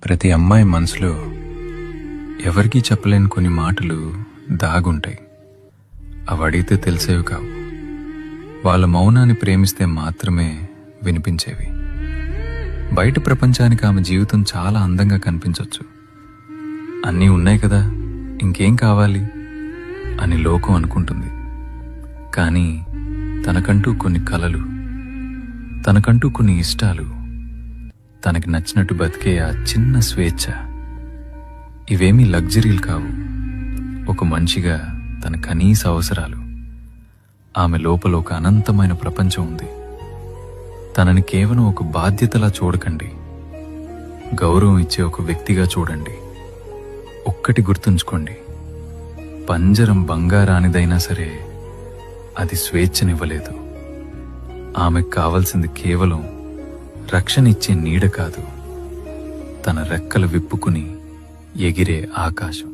ప్రతి అమ్మాయి మనసులో ఎవరికీ చెప్పలేని కొన్ని మాటలు దాగుంటాయి. అవి అడిగితే తెలిసేవి కావు. వాళ్ళ మౌనాన్ని ప్రేమిస్తే మాత్రమే వినిపించేవి. బయట ప్రపంచానికి ఆమె జీవితం చాలా అందంగా కనిపించొచ్చు. అన్నీ ఉన్నాయి కదా, ఇంకేం కావాలి అని లోకం అనుకుంటుంది. కానీ తనకంటూ కొన్ని కలలు, తనకంటూ కొన్ని ఇష్టాలు, తనకి నచ్చినట్టు బతికే ఆ చిన్న స్వేచ్ఛ, ఇవేమీ లగ్జరీలు కావు. ఒక మనిషిగా తన కనీస అవసరాలు. ఆమె లోపల ఒక అనంతమైన ప్రపంచం ఉంది. తనని కేవలం ఒక బాధ్యతలా చూడకండి, గౌరవం ఇచ్చే ఒక వ్యక్తిగా చూడండి. ఒక్కటి గుర్తుంచుకోండి, పంజరం బంగారానిదైనా సరే అది స్వేచ్ఛనివ్వలేదు. ఆమెకు కావలసింది కేవలం రక్షణ ఇచ్చే నీడ కాదు, తన రెక్కలు విప్పుకుని ఎగిరే ఆకాశం.